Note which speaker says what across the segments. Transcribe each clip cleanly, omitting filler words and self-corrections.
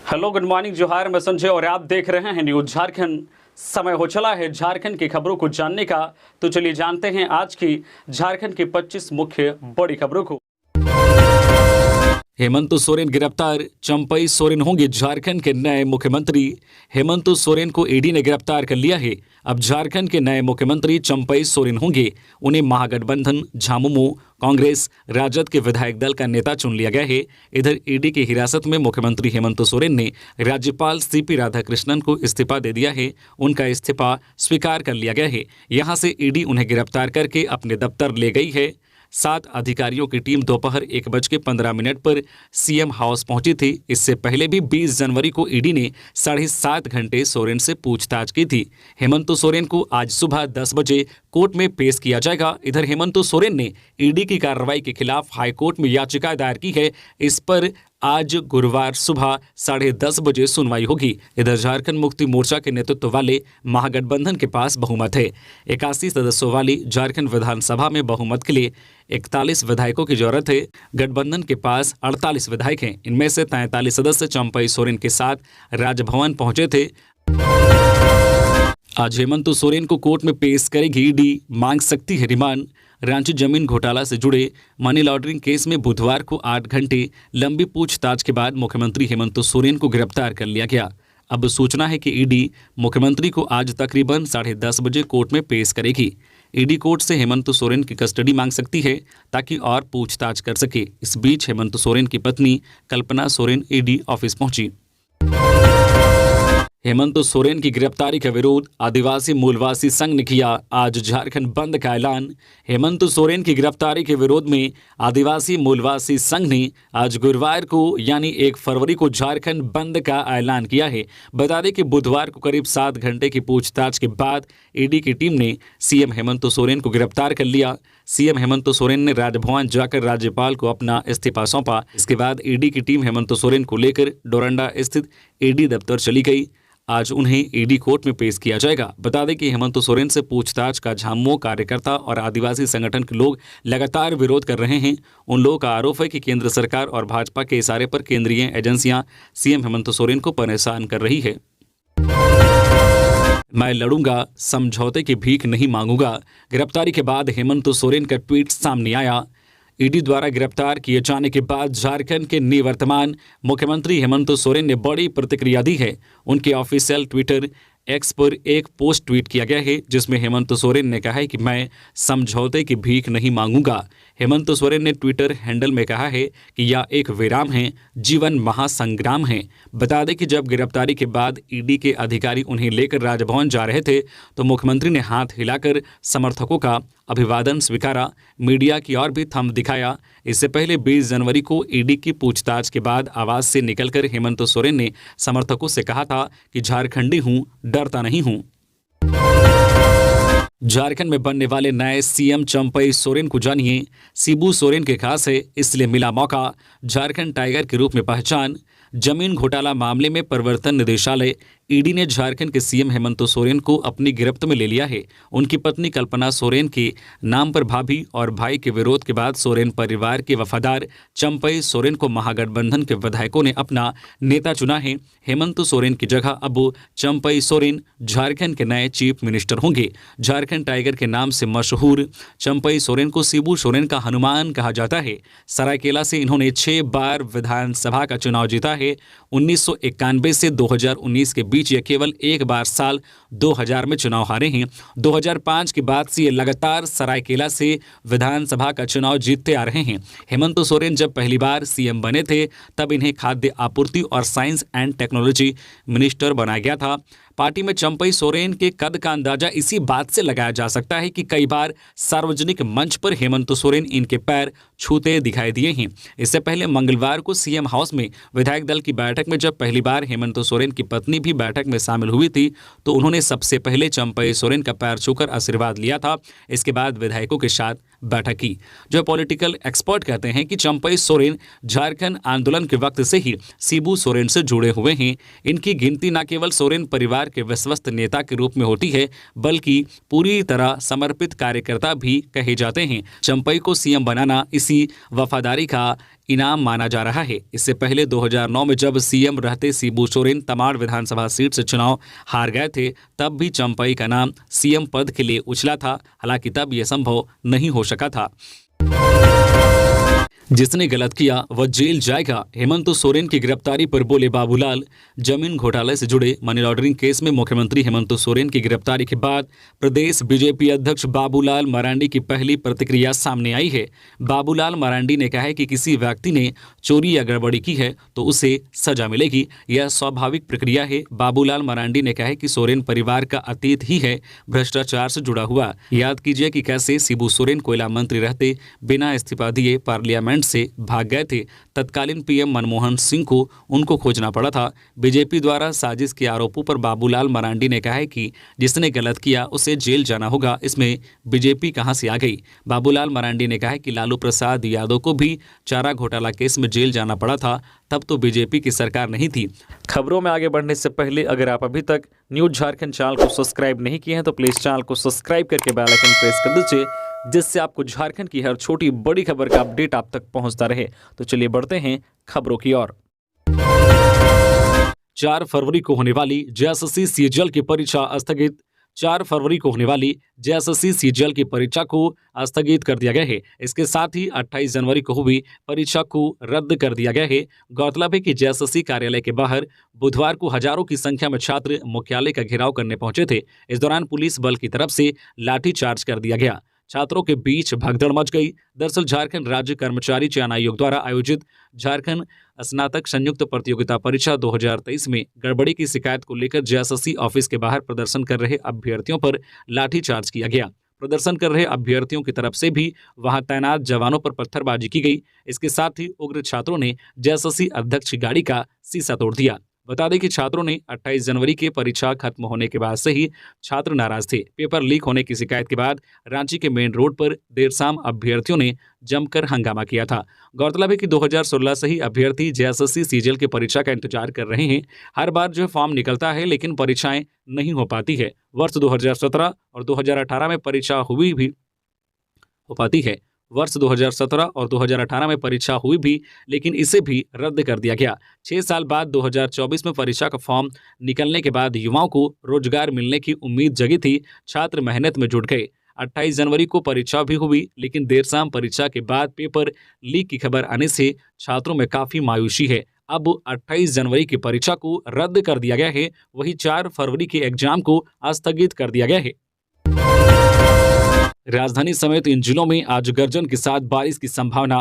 Speaker 1: Hello, good morning, जोहार। मैं संजय और आप देख रहे हैं न्यूज झारखंड। समय हो चला है झारखंड की खबरों को जानने का, तो चलिए जानते हैं आज की झारखंड की 25 मुख्य बड़ी खबरों को। हेमंत सोरेन गिरफ्तार, चंपई सोरेन होंगे झारखंड के नए मुख्यमंत्री। हेमंत सोरेन को ईडी ने गिरफ्तार कर लिया है। अब झारखंड के नए मुख्यमंत्री चंपई सोरेन होंगे। उन्हें महागठबंधन, झामुमो, कांग्रेस, राजद के विधायक दल का नेता चुन लिया गया है। इधर ईडी की हिरासत में मुख्यमंत्री हेमंत सोरेन ने राज्यपाल सीपी राधाकृष्णन को इस्तीफा दे दिया है। उनका इस्तीफा स्वीकार कर लिया गया है। यहां से ईडी उन्हें गिरफ्तार करके अपने दफ्तर ले गई है। 7 अधिकारियों की टीम दोपहर 1:15 पर सीएम हाउस पहुंची थी। इससे पहले भी 20 जनवरी को ईडी ने 7.5 घंटे सोरेन से पूछताछ की थी। हेमंत सोरेन को आज सुबह 10 बजे कोर्ट में पेश किया जाएगा। इधर हेमंत सोरेन ने ईडी की कार्रवाई के खिलाफ हाईकोर्ट में याचिका दायर की है। इस पर आज गुरुवार सुबह 10:30 बजे सुनवाई होगी। इधर झारखंड मुक्ति मोर्चा के नेतृत्व वाले महागठबंधन के पास बहुमत है। 81 सदस्यों वाली झारखंड विधानसभा में बहुमत के लिए 41 विधायकों की जरूरत है। गठबंधन के पास 48 विधायक हैं। इनमें से 43 सदस्य चंपई सोरेन के साथ राजभवन पहुंचे थे। आज हेमंत सोरेन को कोर्ट में पेश करेगी ईडी, मांग सकती है रिमांड। रांची जमीन घोटाला से जुड़े मनी लॉन्ड्रिंग केस में बुधवार को 8 घंटे लंबी पूछताछ के बाद मुख्यमंत्री हेमंत सोरेन को गिरफ्तार कर लिया गया। अब सूचना है कि ईडी मुख्यमंत्री को आज तकरीबन 10:30 बजे कोर्ट में पेश करेगी। ईडी कोर्ट से हेमंत सोरेन की कस्टडी मांग सकती है ताकि और पूछताछ कर सके। इस बीच हेमंत सोरेन की पत्नी कल्पना सोरेन ईडी ऑफिस पहुंची। हेमंत सोरेन की गिरफ्तारी का विरोध आदिवासी मूलवासी संघ ने किया आज झारखंड बंद का ऐलान। हेमंत सोरेन की गिरफ्तारी के विरोध में आदिवासी मूलवासी संघ ने आज गुरुवार को यानी 1 फरवरी को झारखंड बंद का ऐलान किया है। बता दें कि बुधवार को करीब 7 घंटे की पूछताछ के बाद ईडी की टीम ने सीएम हेमंत सोरेन को गिरफ्तार कर लिया। सीएम हेमंत सोरेन ने राजभवन जाकर राज्यपाल को अपना इस्तीफा सौंपा। इसके बाद ईडी की टीम हेमंत सोरेन को लेकर डोरंडा स्थित ईडी दफ्तर चली गई। आज उन्हें ईडी कोर्ट में पेश किया जाएगा। बता दें कि हेमंत सोरेन से पूछताछ का झामुमो कार्यकर्ता और आदिवासी संगठन के लोग लगातार विरोध कर रहे हैं। उन लोगों का आरोप है कि केंद्र सरकार और भाजपा के इशारे पर केंद्रीय एजेंसियां सीएम हेमंत सोरेन को परेशान कर रही है। मैं लड़ूंगा, समझौते की भीख नहीं मांगूंगा। गिरफ्तारी के बाद हेमंत सोरेन का ट्वीट सामने आया। ईडी द्वारा गिरफ्तार किए जाने के बाद झारखंड के निवर्तमान मुख्यमंत्री हेमंत सोरेन ने बड़ी प्रतिक्रिया दी है। उनके ऑफिशियल ट्विटर एक्स पर एक पोस्ट ट्वीट किया गया है जिसमें हेमंत सोरेन ने कहा है कि मैं समझौते की भीख नहीं मांगूंगा। हेमंत सोरेन ने ट्विटर हैंडल में कहा है कि यह एक विराम है, जीवन महासंग्राम है। बता दें कि जब गिरफ्तारी के बाद ईडी के अधिकारी उन्हें लेकर राजभवन जा रहे थे तो मुख्यमंत्री ने हाथ हिलाकर समर्थकों का अभिवादन स्वीकारा, मीडिया की ओर भी थंब दिखाया। इससे पहले 20 जनवरी को ईडी की पूछताछ के बाद आवास से निकलकर हेमंत सोरेन ने समर्थकों से कहा था कि झारखंडी हूं, डरता नहीं हूं। झारखंड में बनने वाले नए सीएम चंपई सोरेन को जानिए। शिबू सोरेन के खास है, इसलिए मिला मौका। झारखंड टाइगर के रूप में पहचान। जमीन घोटाला मामले में प्रवर्तन निदेशालय ईडी ने झारखंड के सीएम हेमंत सोरेन को अपनी गिरफ्त में ले लिया है। उनकी पत्नी कल्पना सोरेन के नाम पर भाभी और भाई के विरोध के बाद सोरेन परिवार के वफादार चंपई सोरेन को महागठबंधन के विधायकों ने अपना नेता चुना है। हेमंत सोरेन की जगह अब चंपई सोरेन झारखंड के नए चीफ मिनिस्टर होंगे। झारखंड टाइगर के नाम से मशहूर चंपई सोरेन को शिबू सोरेन का हनुमान कहा जाता है। सरायकेला से इन्होंने 6 बार विधानसभा का चुनाव जीता है। 1991 से 2019 के बीच ये केवल एक बार साल 2000 में चुनाव हारे हैं। 2005 के बाद से ये लगातार सरायकेला से विधानसभा का चुनाव जीतते आ रहे हैं। हेमंत सोरेन जब पहली बार सीएम बने थे तब इन्हें खाद्य आपूर्ति और साइंस एंड टेक्नोलॉजी मिनिस्टर बनाया गया था। पार्टी में चंपई सोरेन के कद का अंदाजा इसी बात से लगाया जा सकता है कि कई बार सार्वजनिक मंच पर हेमंत सोरेन इनके पैर छूते दिखाई दिए हैं। इससे पहले मंगलवार को सीएम हाउस में विधायक दल की बैठक में जब पहली बार हेमंत सोरेन की पत्नी भी बैठक में शामिल हुई थी तो उन्होंने सबसे पहले चंपई सोरेन का पैर छूकर आशीर्वाद लिया था। इसके बाद विधायकों के साथ बैठक की। जो पॉलिटिकल एक्सपर्ट कहते हैं कि चंपई सोरेन झारखंड आंदोलन के वक्त से ही शिबू सोरेन से जुड़े हुए हैं। इनकी गिनती न केवल सोरेन परिवार के विश्वस्त नेता के रूप में होती है, बल्कि पूरी तरह समर्पित कार्यकर्ता भी कहे जाते हैं। चंपई को सीएम बनाना इसी वफादारी का इनाम माना जा रहा है। इससे पहले 2009 में जब सीएम रहते शिबू सोरेन तमाड़ विधानसभा सीट से चुनाव हार गए थे, तब भी चंपई का नाम सीएम पद के लिए उछला था। हालांकि तब यह संभव नहीं हो सका था। जिसने गलत किया वह जेल जाएगा। हेमंत सोरेन की गिरफ्तारी पर बोले बाबूलाल। जमीन घोटाले से जुड़े मनी लॉन्ड्रिंग केस में मुख्यमंत्री हेमंत सोरेन की गिरफ्तारी के बाद प्रदेश बीजेपी अध्यक्ष बाबूलाल मरांडी की पहली प्रतिक्रिया सामने आई है। बाबूलाल मरांडी ने कहा है कि किसी व्यक्ति ने चोरी या गड़बड़ी की है तो उसे सजा मिलेगी, यह स्वाभाविक प्रक्रिया है। बाबूलाल मरांडी ने कहा है कि सोरेन परिवार का अतीत ही है भ्रष्टाचार से जुड़ा हुआ। याद कीजिए कि कैसे शिबू सोरेन कोयला मंत्री रहते बिना इस्तीफा दिए पार्लियामेंट से भाग गए थे। तत्कालीन पीएम मनमोहन सिंह को उनको खोजना पड़ा था। बीजेपी द्वारा साजिश के आरोपों पर बाबूलाल मरांडी ने कहा है कि जिसने गलत किया उसे जेल जाना होगा। इसमें बीजेपी कहां से आ गई? बाबूलाल मरांडी ने कहा है कि लालू प्रसाद यादव को भी चारा घोटाला केस में जेल जाना पड़ा था, तब तो बीजेपी की सरकार नहीं थी। खबरों में आगे बढ़ने से पहले अगर आप अभी तक न्यूज झारखंड चैनल को सब्सक्राइब नहीं किए हैं तो प्लीज चैनल को सब्सक्राइब करके बेल आइकन प्रेस कर दीजिए, जिससे आपको झारखंड की हर छोटी बड़ी खबर का अपडेट आप तक पहुंचता रहे। तो चलिए बढ़ते हैं खबरों की ओर। 4 फरवरी को होने वाली जेएसएससी सीजीएल की परीक्षा स्थगित। 4 फरवरी को होने वाली जेएसएससी सीजीएल की परीक्षा को स्थगित कर दिया गया है। इसके साथ ही 28 जनवरी को हुई परीक्षा को रद्द कर दिया गया है। गौरतलब है कि जेएसएससी कार्यालय के बाहर बुधवार को हजारों की संख्या में छात्र मुख्यालय का घेराव करने पहुंचे थे। इस दौरान पुलिस बल की तरफ से लाठीचार्ज कर दिया गया। छात्रों के बीच भगदड़ मच गई। दरअसल झारखंड राज्य कर्मचारी चयन आयोग द्वारा आयोजित झारखंड स्नातक संयुक्त प्रतियोगिता परीक्षा 2023 में गड़बड़ी की शिकायत को लेकर जेएसएससी ऑफिस के बाहर प्रदर्शन कर रहे अभ्यर्थियों पर लाठीचार्ज किया गया। प्रदर्शन कर रहे अभ्यर्थियों की तरफ से भी वहां तैनात जवानों पर पत्थरबाजी की गई। इसके साथ ही उग्र छात्रों ने जेएसएससी अध्यक्ष की गाड़ी का शीशा तोड़ दिया। बता दें कि छात्रों ने 28 जनवरी की परीक्षा खत्म होने के बाद से ही छात्र नाराज थे। पेपर लीक होने की शिकायत के बाद रांची के मेन रोड पर देर शाम अभ्यर्थियों ने जमकर हंगामा किया था। गौरतलब है कि 2016 से ही अभ्यर्थी जेएसएससी सीजीएल की परीक्षा का इंतजार कर रहे हैं। हर बार जो फॉर्म निकलता है लेकिन परीक्षाएं नहीं हो पाती है। वर्ष 2017 और 2018 में परीक्षा हुई भी हो पाती है। वर्ष 2017 और 2018 में परीक्षा हुई भी, लेकिन इसे भी रद्द कर दिया गया। 6 साल बाद 2024 में परीक्षा का फॉर्म निकलने के बाद युवाओं को रोजगार मिलने की उम्मीद जगी थी। छात्र मेहनत में जुट गए। 28 जनवरी को परीक्षा भी हुई, लेकिन देर शाम परीक्षा के बाद पेपर लीक की खबर आने से छात्रों में काफी मायूसी है। अब 28 जनवरी की परीक्षा को रद्द कर दिया गया है, वहीं 4 फरवरी के एग्जाम को स्थगित कर दिया गया है। राजधानी समेत इन जिलों में आज गर्जन के साथ बारिश की संभावना।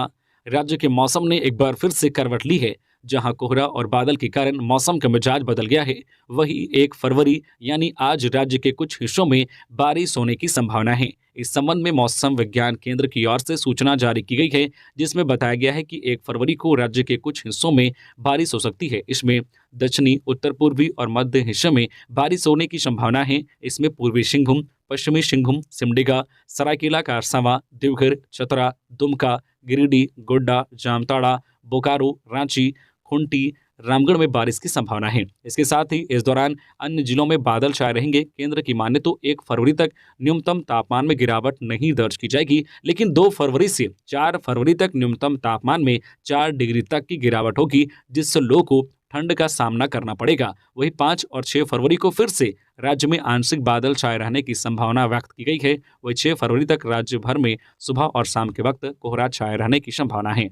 Speaker 1: राज्य के मौसम ने एक बार फिर से करवट ली है। जहां कोहरा और बादल के कारण मौसम का मिजाज बदल गया है, वहीं 1 फरवरी यानी आज राज्य के कुछ हिस्सों में बारिश होने की संभावना है। इस संबंध में मौसम विज्ञान केंद्र की ओर से सूचना जारी की गई है, जिसमें बताया गया है कि 1 फरवरी को राज्य के कुछ हिस्सों में बारिश हो सकती है। इसमें दक्षिणी, उत्तर पूर्वी और मध्य हिस्सों में बारिश होने की संभावना है। इसमें पूर्वी सिंहभूम, पश्चिमी सिंहभूम, सिमडेगा, सरायकेला खरसावां, देवघर, चतरा, दुमका, गिरिडीह, गोड्डा, जामताड़ा, बोकारो, रांची, खूंटी, रामगढ़ में बारिश की संभावना है। इसके साथ ही इस दौरान अन्य जिलों में बादल छाए रहेंगे। केंद्र की माने तो 1 फरवरी तक न्यूनतम तापमान में गिरावट नहीं दर्ज की जाएगी, लेकिन 2 फरवरी से 4 फरवरी तक न्यूनतम तापमान में 4 डिग्री तक की गिरावट होगी, जिससे लोगों को ठंड का सामना करना पड़ेगा। वहीं 5 और 6 फरवरी को फिर से राज्य में आंशिक बादल छाए रहने की संभावना व्यक्त की गई है। वहीं 6 फरवरी तक राज्य भर में सुबह और शाम के वक्त कोहरा छाए रहने की संभावना है।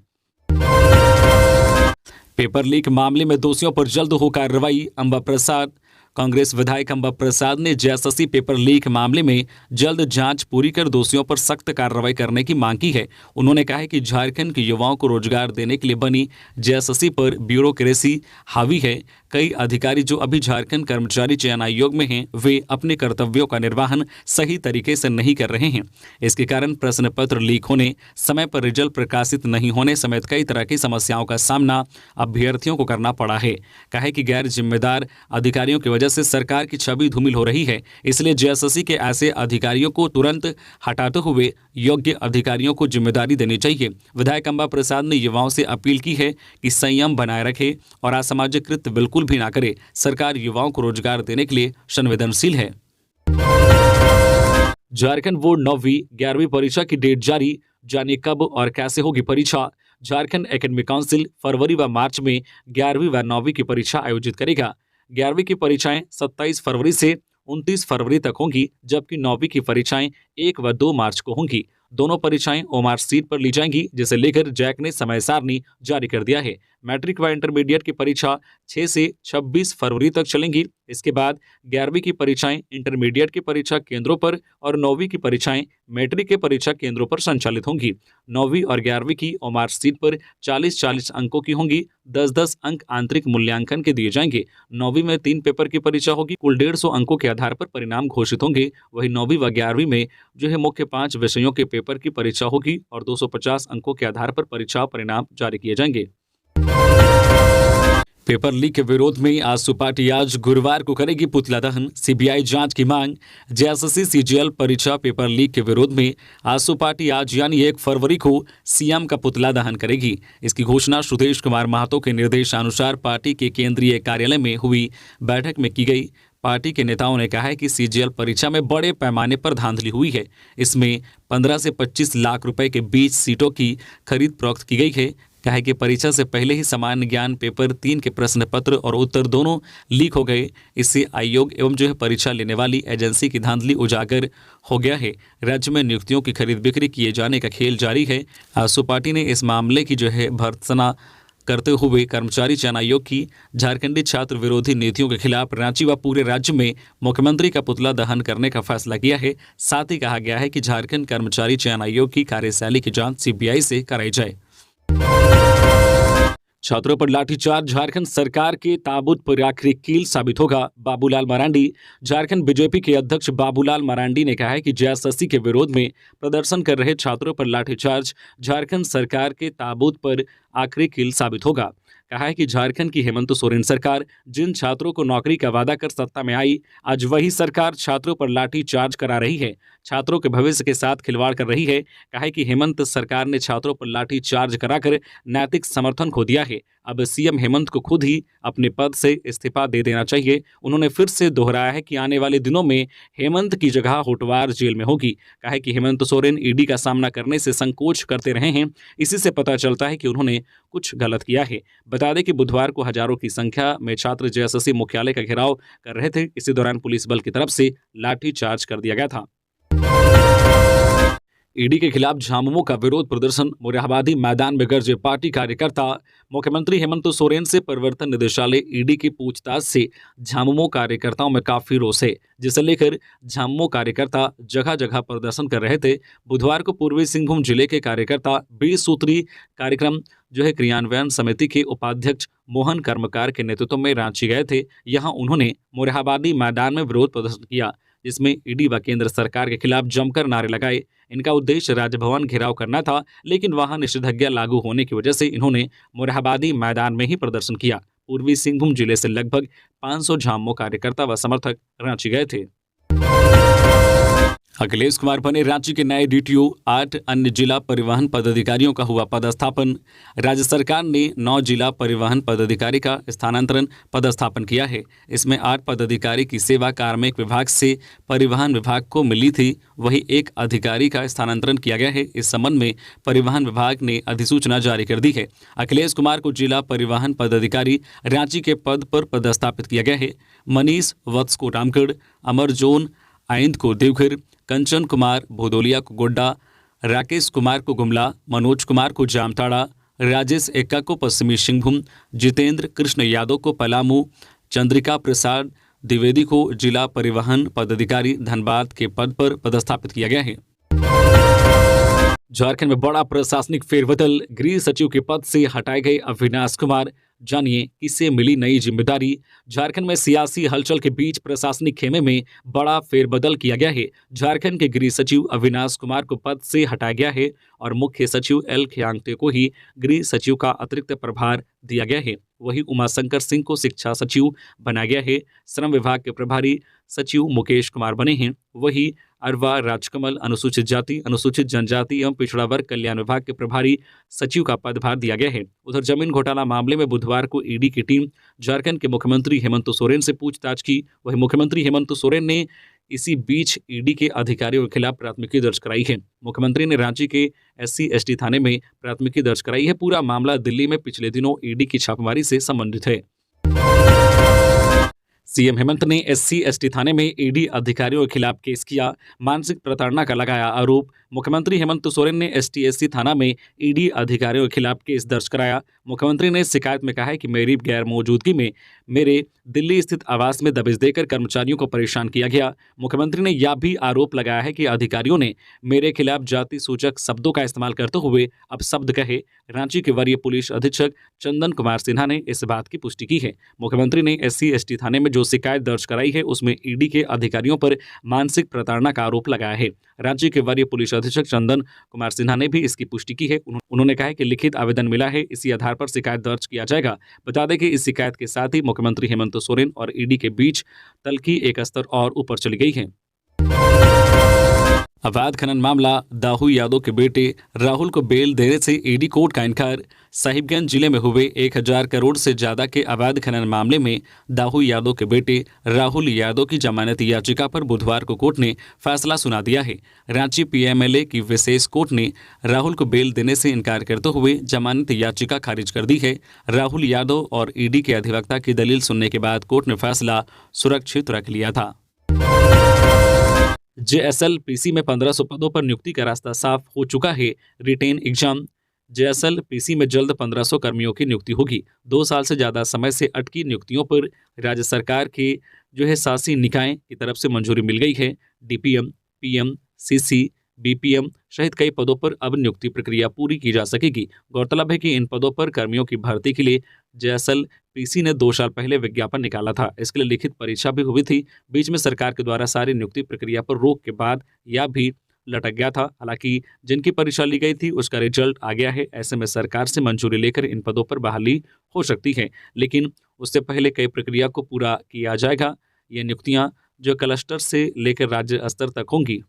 Speaker 1: पेपर लीक मामले में दोषियों पर जल्द हो कार्रवाई। अंबा प्रसाद। कांग्रेस विधायक अंबा प्रसाद ने जेएसएससी पेपर लीक मामले में जल्द जांच पूरी कर दोषियों पर सख्त कार्रवाई करने की मांग की है। उन्होंने कहा है कि झारखंड के युवाओं को रोजगार देने के लिए बनी जेएसएससी पर ब्यूरोक्रेसी हावी है। कई अधिकारी जो अभी झारखंड कर्मचारी चयन आयोग में हैं, वे अपने कर्तव्यों का निर्वहन सही तरीके से नहीं कर रहे हैं। इसके कारण प्रश्न पत्र लीक होने, समय पर रिजल्ट प्रकाशित नहीं होने समेत कई तरह की समस्याओं का सामना अभ्यर्थियों को करना पड़ा है। कहा कि गैर जिम्मेदार अधिकारियों की वजह से सरकार की छवि धूमिल हो रही है, इसलिए जेएसएससी के ऐसे अधिकारियों को तुरंत हटाते हुए योग्य अधिकारियों को जिम्मेदारी देनी चाहिए। विधायक अंबा प्रसाद ने युवाओं से अपील की है कि संयम बनाए रखे और असामाजिक कृत्य बिल्कुल भी ना करे। सरकार युवाओं को रोजगार देने के लिए संवेदनशील है। झारखंड बोर्ड 9वीं 11वीं परीक्षा की डेट जारी, जानिए कब और कैसे होगी परीक्षा। झारखंड एकेडमिक काउंसिल फरवरी व मार्च में 11वीं व 9वीं की परीक्षा आयोजित करेगा। 11वीं की परीक्षाएं 27 फरवरी से 29 फरवरी तक होंगी, जबकि 9वीं की परीक्षाएं 1 व 2 मार्च को होंगी। दोनों परीक्षाएं ओमार सीट पर ली जाएंगी, जिसे लेकर जैक ने समय सारणी जारी कर दिया है। मैट्रिक व इंटरमीडिएट की परीक्षा 6 से 26 फरवरी तक चलेंगी। इसके बाद 11वीं की परीक्षाएं इंटरमीडिएट की परीक्षा केंद्रों पर और 9वीं की परीक्षाएं मैट्रिक के परीक्षा केंद्रों पर संचालित होंगी। 9वीं और 11वीं की ओमार सीट पर 40-40 अंकों की होंगी। 10-10 अंक आंतरिक मूल्यांकन के दिए जाएंगे। 9वीं में 3 पेपर की परीक्षा होगी। कुल 150 अंकों के आधार पर परिणाम घोषित होंगे। वहीं 9वीं व 11वीं में मुख्य 5 विषयों के पेपर की परीक्षा होगी और 250 अंकों के आधार पर परीक्षा परिणाम जारी किए जाएंगे। पेपर लीक के विरोध में आजसू पार्टी आज गुरुवार को करेगी पुतला दहन, सीबीआई जांच की मांग। जेएसएससी सीजीएल परीक्षा पेपर लीक के विरोध में आजसू पार्टी आज यानी 1 फरवरी को सीएम का पुतला दहन करेगी। इसकी घोषणा सुदेश कुमार महतो के निर्देशानुसार पार्टी के केंद्रीय कार्यालय में हुई बैठक में की गई। पार्टी के नेताओं ने कहा है कि सीजीएल परीक्षा में बड़े पैमाने पर धांधली हुई है। इसमें 15 से 25 लाख रुपए के बीच सीटों की खरीद फरोख्त की गई है। कहा कि परीक्षा से पहले ही सामान्य ज्ञान पेपर 3 के प्रश्न पत्र और उत्तर दोनों लीक हो गए। इससे आयोग एवं परीक्षा लेने वाली एजेंसी की धांधली उजागर हो गया है। राज्य में नियुक्तियों की खरीद बिक्री किए जाने का खेल जारी है। आजसू पार्टी ने इस मामले की भर्त्सना करते हुए कर्मचारी चयन आयोग की झारखंडी छात्र विरोधी नीतियों के खिलाफ रांची व पूरे राज्य में मुख्यमंत्री का पुतला दहन करने का फैसला किया है। साथ ही कहा गया है कि झारखंड कर्मचारी चयन आयोग की कार्यशैली की जांच सीबीआई से कराई जाए। छात्रों पर लाठीचार्ज झारखंड सरकार के ताबूत पर आखिरी कील साबित होगा, बाबूलाल मरांडी। झारखंड बीजेपी के अध्यक्ष बाबूलाल मरांडी ने कहा है कि जेएसएससी के विरोध में प्रदर्शन कर रहे छात्रों पर लाठीचार्ज झारखंड सरकार के ताबूत पर आखिरी कील साबित होगा। कहा है कि झारखंड की हेमंत सोरेन सरकार जिन छात्रों को नौकरी का वादा कर सत्ता में आई, आज वही सरकार छात्रों पर लाठी चार्ज करा रही है, छात्रों के भविष्य के साथ खिलवाड़ कर रही है। कहा है कि हेमंत सरकार ने छात्रों पर लाठी चार्ज कराकर नैतिक समर्थन खो दिया है। अब सीएम हेमंत को खुद ही अपने पद से इस्तीफा दे देना चाहिए। उन्होंने फिर से दोहराया है कि आने वाले दिनों में हेमंत की जगह होटवार जेल में होगी। कहा है कि हेमंत सोरेन ईडी का सामना करने से संकोच करते रहे हैं। इसी से पता चलता है कि उन्होंने कुछ गलत किया है। बता दें कि बुधवार को हजारों की संख्या में छात्र जेएसएससी मुख्यालय का घेराव कर रहे थे। इसी दौरान पुलिस बल की तरफ से लाठी चार्ज कर दिया गया था। ईडी के खिलाफ झामुमो का विरोध प्रदर्शन, मोरहाबादी मैदान में गरजे पार्टी कार्यकर्ता। मुख्यमंत्री हेमंत सोरेन से प्रवर्तन निदेशालय ईडी की पूछताछ से झामुमो कार्यकर्ताओं में काफी रोष है, जिसे लेकर झामुमो कार्यकर्ता जगह जगह प्रदर्शन कर रहे थे। बुधवार को पूर्वी सिंहभूम जिले के कार्यकर्ता 20 सूत्री कार्यक्रम क्रियान्वयन समिति के उपाध्यक्ष मोहन कर्मकार के नेतृत्व में रांची गए थे। यहां उन्होंने मोरहाबादी मैदान में विरोध प्रदर्शन किया, जिसमें ईडी व केंद्र सरकार के खिलाफ जमकर नारे लगाए। इनका उद्देश्य राजभवन घेराव करना था, लेकिन वहां निषेधाज्ञा लागू होने की वजह से इन्होंने मोरहाबादी मैदान में ही प्रदर्शन किया। पूर्वी सिंहभूम जिले से लगभग 500 झामुमो कार्यकर्ता व समर्थक रांची गए थे। अखिलेश कुमार बने रांची के नए डीटीओ। 8 अन्य जिला परिवहन पदाधिकारियों का हुआ पदस्थापन। राज्य सरकार ने 9 जिला परिवहन पदाधिकारी का स्थानांतरण पदस्थापन किया है। इसमें 8 पदाधिकारी की सेवा कार्मिक विभाग से परिवहन विभाग को मिली थी, वहीं 1 अधिकारी का स्थानांतरण किया गया है। इस संबंध में परिवहन विभाग ने अधिसूचना जारी कर दी है। अखिलेश कुमार को जिला परिवहन पदाधिकारी रांची के पद पर पदस्थापित किया गया है। मनीष वत्स को रामगढ़, अमरजोन आइंद को देवघर, कंचन कुमार भदौलिया को गोड्डा, राकेश कुमार को गुमला, मनोज कुमार को जामताड़ा, राजेश एक्का को पश्चिमी सिंहभूम, जितेंद्र कृष्ण यादव को पलामू, चंद्रिका प्रसाद द्विवेदी को जिला परिवहन पदाधिकारी धनबाद के पद पर पदस्थापित किया गया है। झारखंड में बड़ा प्रशासनिक फेरबदल। गृह सचिव के पद से हटाए गए अविनाश कुमार जानिए किससे मिली नई जिम्मेदारी। झारखंड में सियासी हलचल के बीच प्रशासनिक खेमे में बड़ा फेरबदल किया गया है। झारखंड के गृह सचिव अविनाश कुमार को पद से हटाया गया है और मुख्य सचिव एल खियांगते को ही गृह सचिव का अतिरिक्त प्रभार दिया गया है। वहीं उमाशंकर सिंह को शिक्षा सचिव बनाया गया है। श्रम विभाग के प्रभारी सचिव मुकेश कुमार बने हैं। वहीं अरवा राजकमल अनुसूचित जाति, अनुसूचित जनजाति एवं पिछड़ा वर्ग कल्याण विभाग के प्रभारी सचिव का पदभार दिया गया है। उधर जमीन घोटाला मामले में बुधवार को ईडी की टीम झारखंड के मुख्यमंत्री हेमंत सोरेन से पूछताछ की। वहीं मुख्यमंत्री हेमंत सोरेन ने इसी बीच ईडी के अधिकारियों के खिलाफ प्राथमिकी दर्ज कराई है। मुख्यमंत्री ने रांची के SC/ST थाने में प्राथमिकी दर्ज कराई है। पूरा मामला दिल्ली में पिछले दिनों ईडी की छापेमारी से संबंधित है। सीएम हेमंत ने SC/ST थाने में ईडी अधिकारियों के खिलाफ केस किया। मानसिक प्रताड़ना का लगाया आरोप। मुख्यमंत्री हेमंत सोरेन ने ST/ST थाना में ईडी अधिकारियों के खिलाफ केस दर्ज कराया। मुख्यमंत्री ने शिकायत में कहा है कि मेरी गैर मौजूदगी में मेरे दिल्ली स्थित आवास में दबिश देकर कर्मचारियों को परेशान किया गया। मुख्यमंत्री ने यह भी आरोप लगाया है कि अधिकारियों ने मेरे खिलाफ जाति सूचक शब्दों का इस्तेमाल करते हुए अपशब्द कहे। रांची के वरीय पुलिस अधीक्षक चंदन कुमार सिन्हा ने इस बात की पुष्टि की है। मुख्यमंत्री ने SC/ST थाने में जो शिकायत दर्ज कराई है उसमें ईडी के अधिकारियों पर मानसिक प्रताड़ना का आरोप लगाया है। रांची के वरीय पुलिस अधीक्षक चंदन कुमार सिन्हा ने भी इसकी पुष्टि की है। उन्होंने कहा है कि लिखित आवेदन मिला है, इसी आधार पर शिकायत दर्ज किया जाएगा। बता दें कि इस शिकायत के साथ ही मुख्यमंत्री हेमंत सोरेन और ईडी के बीच तल्खी एक स्तर और ऊपर चली गई है। अवैध खनन मामला, दाऊ यादव के बेटे राहुल को बेल देने से ईडी कोर्ट का इनकार। साहिबगंज जिले में हुए 1000 करोड़ से ज्यादा के अवैध खनन मामले में दाऊ यादव के बेटे राहुल यादव की जमानत याचिका पर बुधवार को कोर्ट ने फैसला सुना दिया है। रांची PMLA की विशेष कोर्ट ने राहुल को बेल देने से इनकार करते हुए जमानत याचिका खारिज कर दी है। राहुल यादव और ईडी के अधिवक्ता की दलील सुनने के बाद कोर्ट ने फैसला सुरक्षित रख लिया था। JSLPC में 1500 पदों पर नियुक्ति का रास्ता साफ हो चुका है। Retain exam. JSLPC में जल्द 1500 कर्मियों की नियुक्ति होगी। 2 साल से ज़्यादा समय से अटकी नियुक्तियों पर राज्य सरकार के शासी निकाय की तरफ से मंजूरी मिल गई है। DPM, PM, CC, BPM सहित कई पदों पर अब नियुक्ति प्रक्रिया पूरी की जा सकेगी। गौरतलब है कि इन पदों पर कर्मियों की भर्ती के लिए JSLPC ने 2 साल पहले विज्ञापन निकाला था। इसके लिए लिखित परीक्षा भी हुई थी। बीच में सरकार के द्वारा सारी नियुक्ति प्रक्रिया पर रोक के बाद यह भी लटक गया था। हालांकि जिनकी परीक्षा ली गई थी उसका रिजल्ट आ गया है। ऐसे में सरकार से मंजूरी लेकर इन पदों पर बहाली हो सकती है, लेकिन उससे पहले कई प्रक्रिया को पूरा किया जाएगा। ये नियुक्तियां जो क्लस्टर से लेकर राज्य स्तर तक होंगी।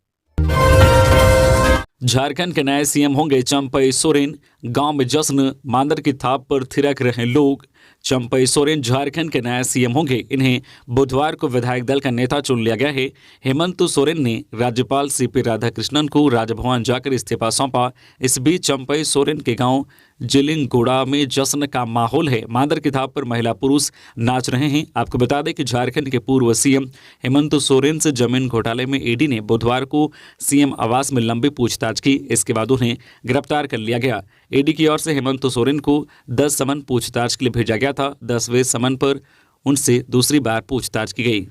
Speaker 1: झारखंड के नए CM होंगे चंपई सोरेन। गांव में जश्न, मांदर की थाप पर थिरक रहे लोग। चंपई सोरेन झारखंड के नए CM होंगे। इन्हें बुधवार को विधायक दल का नेता चुन लिया गया है। हेमंत सोरेन ने राज्यपाल CP राधाकृष्णन को राजभवन जाकर इस्तीफा सौंपा। इस बीच चंपई सोरेन के गांव जिलिंगगोड़ा में जश्न का माहौल है। मांदर की थाप पर महिला पुरुष नाच रहे हैं। आपको बता दें कि झारखंड के पूर्व CM हेमंत सोरेन से जमीन घोटाले में ईडी ने बुधवार को CM आवास में लंबी पूछताछ की। इसके बाद उन्हें गिरफ्तार कर लिया गया। ईडी की ओर से हेमंत सोरेन को 10 समन पूछताछ के लिए भेजा गया था। 10वें समन पर उनसे दूसरी बार पूछताछ की गई।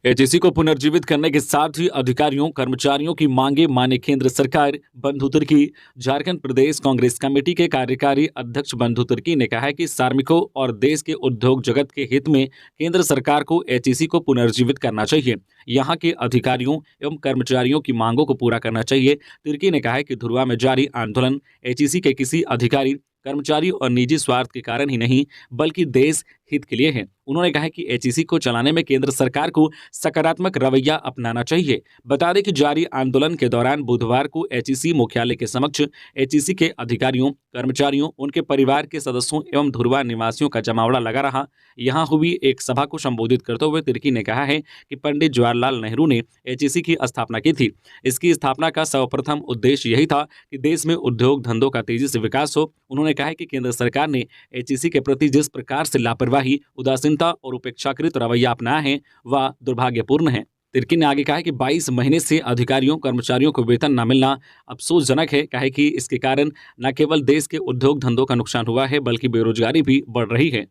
Speaker 1: HEC को पुनर्जीवित करने के साथ ही अधिकारियों कर्मचारियों की मांगे माने केंद्र सरकार। बंधु तिर्की। झारखंड प्रदेश कांग्रेस कमेटी के कार्यकारी अध्यक्ष बंधु तिर्की ने कहा है कि कार्मिकों और देश के उद्योग जगत के हित में केंद्र सरकार को HEC को पुनर्जीवित करना चाहिए। यहां के अधिकारियों एवं कर्मचारियों की मांगों को पूरा करना चाहिए। तिर्की ने कहा है कि धुरवा में जारी आंदोलन HEC के किसी अधिकारी, कर्मचारी और निजी स्वार्थ के कारण ही नहीं बल्कि देश हित के लिए है। उन्होंने कहा कि HEC को चलाने में केंद्र सरकार को सकारात्मक रवैया अपनाना चाहिए। बता दें कि जारी आंदोलन के दौरान बुधवार को HEC मुख्यालय के समक्ष HEC के अधिकारियों, कर्मचारियों, उनके परिवार के सदस्यों एवं धुरवा निवासियों का जमावड़ा लगा रहा। यहां हुई एक सभा को संबोधित करते हुए तिर्की ने कहा है कि पंडित जवाहरलाल नेहरू ने HEC की स्थापना की थी। इसकी स्थापना का सर्वप्रथम उद्देश्य यही था कि देश में उद्योग धंधों का तेजी से विकास हो। उन्होंने कहा कि केंद्र सरकार ने HEC के प्रति जिस प्रकार से लापरवाही, उदासीनता और उपेक्षाकृत रवैया अपनाया है वह दुर्भाग्यपूर्ण है। तिर्की ने आगे कहा कि 22 महीने से अधिकारियों कर्मचारियों को वेतन न मिलना अफसोसजनक है। कहा कि इसके कारण न केवल देश के उद्योग धंधों का नुकसान हुआ है बल्कि बेरोजगारी भी बढ़ रही है।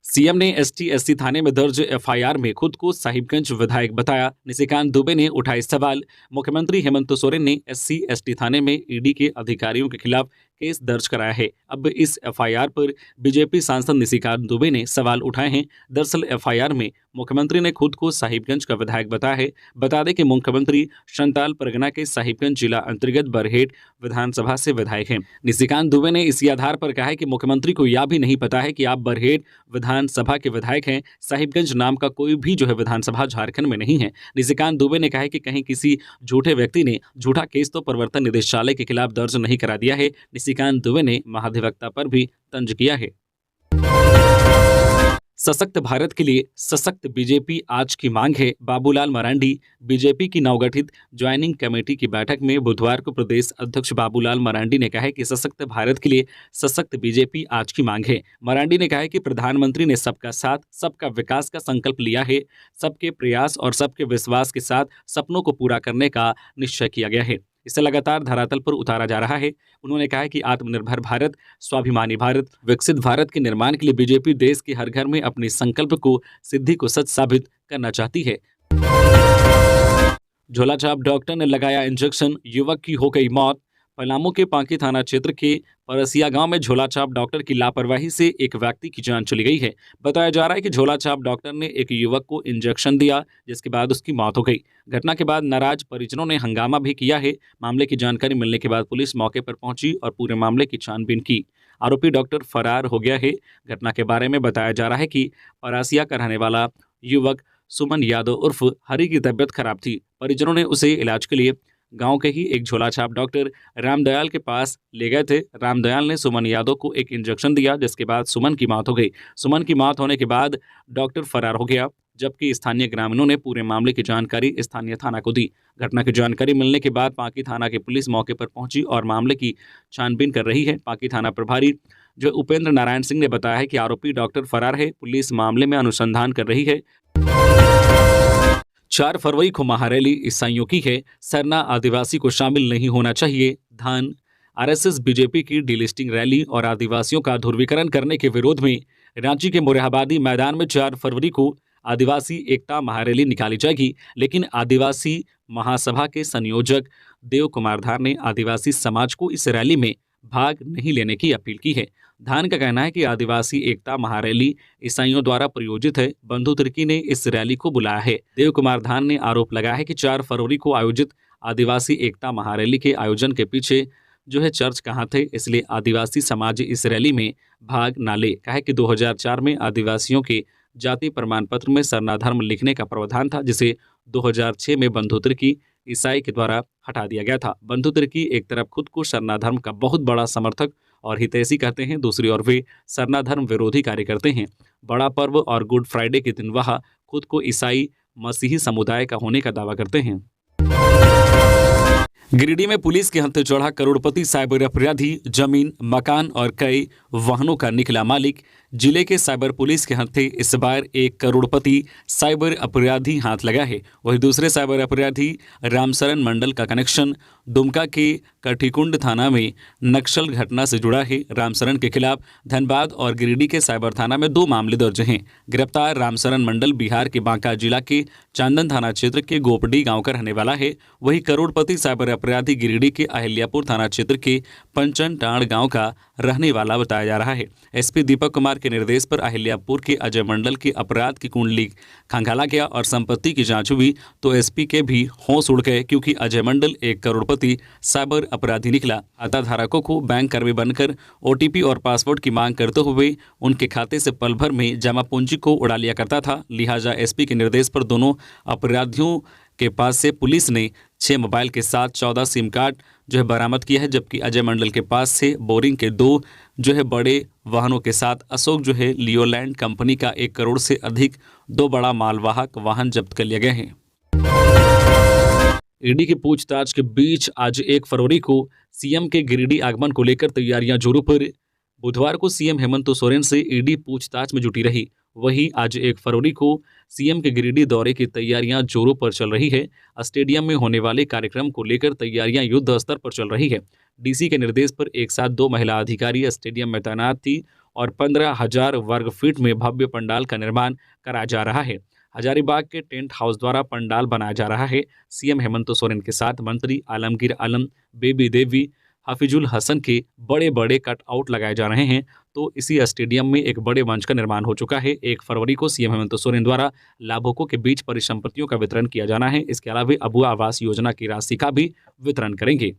Speaker 1: CM ने ST/SC थाने में दर्ज FIR में खुद को साहिबगंज विधायक बताया। निशिकांत दुबे ने उठाए सवाल। मुख्यमंत्री हेमंत सोरेन ने SC/ST थाने में ईडी के अधिकारियों के खिलाफ केस दर्ज कराया है। अब इस एफआईआर पर बीजेपी सांसद निशिकांत दुबे ने सवाल उठाए हैं। दरअसल एफआईआर में मुख्यमंत्री ने खुद को साहिबगंज का विधायक बताया है। बता दें कि मुख्यमंत्री संताल परगना के साहिबगंज जिला अंतर्गत बरहेट विधानसभा से विधायक हैं। निशिकांत दुबे ने इसी आधार पर कहा है कि मुख्यमंत्री को यह भी नहीं पता है कि आप बरहेट विधानसभा के विधायक हैं। साहिबगंज नाम का कोई भी विधानसभा झारखंड में नहीं है। निशिकांत दुबे ने कहा है कि कहीं किसी झूठे व्यक्ति ने झूठा केस तो प्रवर्तन निदेशालय के खिलाफ दर्ज नहीं करा दिया है। निशिकांत दुबे ने महाधिवक्ता पर भी तंज किया है। सशक्त भारत के लिए सशक्त बीजेपी आज की मांग है। बाबूलाल मरांडी बीजेपी की नवगठित ज्वाइनिंग कमेटी की बैठक में बुधवार को प्रदेश अध्यक्ष बाबूलाल मरांडी ने कहा है कि सशक्त भारत के लिए सशक्त बीजेपी आज की मांग है। मरांडी ने कहा है कि प्रधानमंत्री ने सबका साथ सबका विकास का संकल्प लिया है। सबके प्रयास और सबके विश्वास के साथ सपनों को पूरा करने का निश्चय किया गया है। इसे लगातार धरातल पर उतारा जा रहा है। उन्होंने कहा कि आत्मनिर्भर भारत, स्वाभिमानी भारत, विकसित भारत के निर्माण के लिए बीजेपी देश के हर घर में अपने संकल्प को सिद्धि को सच साबित करना चाहती है। झोलाछाप डॉक्टर ने लगाया इंजेक्शन, युवक की हो गई मौत। पलामू के पांकी थाना क्षेत्र के परसिया गांव में झोलाछाप डॉक्टर की लापरवाही से एक व्यक्ति की जान चली गई है। बताया जा रहा है कि झोलाछाप डॉक्टर ने एक युवक को इंजेक्शन दिया, जिसके बाद उसकी मौत हो गई। घटना के बाद नाराज परिजनों ने हंगामा भी किया है। मामले की जानकारी मिलने के बाद पुलिस मौके पर पहुंची और पूरे मामले की छानबीन की। आरोपी डॉक्टर फरार हो गया है। घटना के बारे में बताया जा रहा है कि परसिया का रहने वाला युवक सुमन यादव उर्फ हरि की तबीयत खराब थी। परिजनों ने उसे इलाज के लिए गांव के ही एक झोलाछाप डॉक्टर रामदयाल के पास ले गए थे। रामदयाल ने सुमन यादव को एक इंजेक्शन दिया, जिसके बाद सुमन की मौत हो गई। सुमन की मौत होने के बाद डॉक्टर फरार हो गया, जबकि स्थानीय ग्रामीणों ने पूरे मामले की जानकारी स्थानीय थाना को दी। घटना की जानकारी मिलने के बाद पांकी थाना की पुलिस मौके पर पहुंची और मामले की छानबीन कर रही है। पांकी थाना प्रभारी उपेंद्र नारायण सिंह ने बताया है कि आरोपी डॉक्टर फरार है। पुलिस मामले में अनुसंधान कर रही है। 4 फरवरी को महारैली ईसाइयों की है। सरना आदिवासी को शामिल नहीं होना चाहिए। धान आरएसएस बीजेपी की डीलिस्टिंग रैली और आदिवासियों का ध्रुवीकरण करने के विरोध में रांची के मोरहाबादी मैदान में 4 फरवरी को आदिवासी एकता महारैली निकाली जाएगी। लेकिन आदिवासी महासभा के संयोजक देव कुमार धार ने आदिवासी समाज को इस रैली में भाग नहीं लेने की अपील की है। धान का कहना है कि आदिवासी एकता महारैली ईसाइयों द्वारा प्रायोजित है। बंधु तिर्की ने इस रैली को बुलाया है। देव कुमार धान ने आरोप लगाया है कि 4 फरवरी को आयोजित आदिवासी एकता महारैली के आयोजन के पीछे चर्च कहाँ थे, इसलिए आदिवासी समाज इस रैली में भाग ना ले। कहा है कि 2004 में आदिवासियों के जाति प्रमाण पत्र में सरना धर्म लिखने का प्रावधान था, जिसे 2006 में बंधु तिर्की ईसाई के द्वारा हटा दिया गया था। बंधु तिर्की एक तरफ खुद को सरना धर्म का बहुत बड़ा समर्थक और हितैषी कहते हैं, दूसरी ओर वे सरना धर्म विरोधी कार्य करते हैं। बड़ा पर्व और गुड फ्राइडे के दिन वह खुद को ईसाई मसीही समुदाय का होने का दावा करते हैं। गिरिडीह में पुलिस के हत्थे चढ़ा करोड़पति साइबर अपराधी, जमीन, मकान और कई वाहनों का निकला मालिक। जिले के साइबर पुलिस के हत्थे इस बार एक करोड़पति साइबर अपराधी हाथ लगा है। वहीं दूसरे साइबर अपराधी रामशरण मंडल का कनेक्शन दुमका के कठीकुंड थाना में नक्सल घटना से जुड़ा है। रामशरण के खिलाफ धनबाद और गिरिडीह के साइबर थाना में 2 मामले दर्ज हैं। गिरफ्तार रामशरण मंडल बिहार के बांका जिला के चांदन थाना क्षेत्र के गोपडी गांव का रहने वाला है। वहीं करोड़पति साइबर अपराधी गिरिडीह के अहिल्यापुर थाना क्षेत्र के पंचन टाड़ गांव का रहने वाला बताया जा रहा है। एसपी दीपक कुमार के निर्देश पर अहिल्यापुर के अजय मंडल के अपराध की कुंडली खंगाला गया और संपत्ति की जांच हुई तो एसपी के भी होश उड़ गए, क्योंकि अजय मंडल एक करोड़पति साइबर अपराधी निकला। खाता धारकों को बैंक कर्मी बनकर ओटीपी और पासवर्ड की मांग करते हुए उनके खाते से पल भर में जमा पूंजी को उड़ा लिया करता था। लिहाजा एसपी के निर्देश पर दोनों अपराधियों के पास से पुलिस ने 6 मोबाइल के साथ 14 सिम कार्ड बरामद किया है, जबकि अजय मंडल के पास से बोरिंग के 2 बड़े वाहनों के साथ अशोक लियोलैंड कंपनी का 1 करोड़ से अधिक 2 बड़ा मालवाहक वाहन जब्त कर लिया गया है। ईडी की पूछताछ के बीच आज 1 फरवरी को सीएम के गिरिडीह आगमन को लेकर तैयारियां जोरों पर। बुधवार को सीएम हेमंत सोरेन से ईडी पूछताछ में जुटी रही। वहीं आज 1 फरवरी को सीएम के गिरिडीह दौरे की तैयारियां जोरों पर चल रही है। स्टेडियम में होने वाले कार्यक्रम को लेकर तैयारियां युद्ध स्तर पर चल रही है। डीसी के निर्देश पर एक साथ 2 महिला अधिकारी स्टेडियम में तैनात थी और 15,000 वर्ग फीट में भव्य पंडाल का निर्माण कराया जा रहा है। हजारीबाग के टेंट हाउस द्वारा पंडाल बनाया जा रहा है। सीएम हेमंत सोरेन के साथ मंत्री आलमगीर आलम, बेबी देवी, हफीजुल हसन के बड़े बड़े कटआउट लगाए जा रहे हैं। तो इसी स्टेडियम में एक बड़े मंच का निर्माण हो चुका है। 1 फरवरी को सीएम हेमंत सोरेन द्वारा लाभुकों के बीच परिसंपत्तियों का वितरण किया जाना है। इसके अलावा अबुआ आवास योजना की राशि का भी वितरण करेंगे।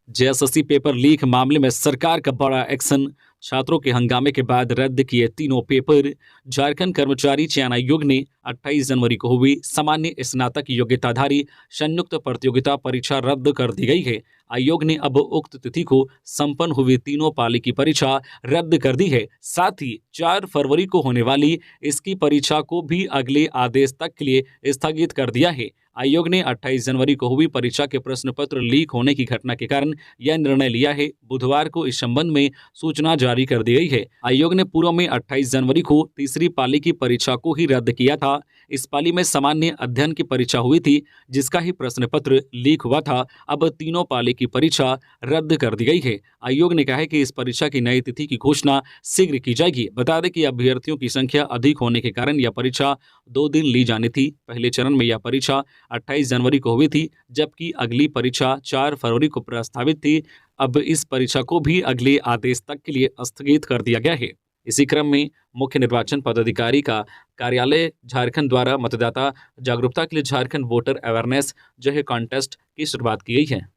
Speaker 1: जेएसएससी पेपर लीक मामले में सरकार का बड़ा एक्शन। छात्रों के हंगामे के बाद रद्द किए तीनों पेपर। झारखंड कर्मचारी चयन आयोग ने 28 जनवरी को हुई सामान्य स्नातक योग्यताधारी संयुक्त प्रतियोगिता परीक्षा रद्द कर दी गई है। आयोग ने अब उक्त तिथि को संपन्न हुई तीनों पाली की परीक्षा रद्द कर दी है। साथ ही 4 फरवरी को होने वाली इसकी परीक्षा को भी अगले आदेश तक के लिए स्थगित कर दिया है। आयोग ने 28 जनवरी को हुई परीक्षा के प्रश्न पत्र लीक होने की घटना के कारण यह निर्णय लिया है। बुधवार को इस संबंध में सूचना जारी कर दी गई है। आयोग ने पूर्व में 28 जनवरी को तीसरी पाली की परीक्षा को ही रद्द किया था। इस पाली में सामान्य अध्ययन की परीक्षा हुई थी, जिसका ही प्रश्न पत्र लीक हुआ था। अब तीनों पाली की परीक्षा रद्द कर दी गई है। आयोग ने कहा है कि इस परीक्षा की नई तिथि की घोषणा शीघ्र की जाएगी। बता दें कि अभ्यर्थियों की संख्या अधिक होने के कारण यह परीक्षा 2 दिन ली जानी थी। पहले चरण में यह परीक्षा 28 जनवरी को हुई थी, जबकि अगली परीक्षा 4 फरवरी को प्रस्तावित थी। अब इस परीक्षा को भी अगले आदेश तक के लिए स्थगित कर दिया गया है। इसी क्रम में मुख्य निर्वाचन पदाधिकारी का कार्यालय झारखंड द्वारा मतदाता जागरूकता के लिए झारखंड वोटर अवेयरनेस जो है कॉन्टेस्ट की शुरुआत की गई है।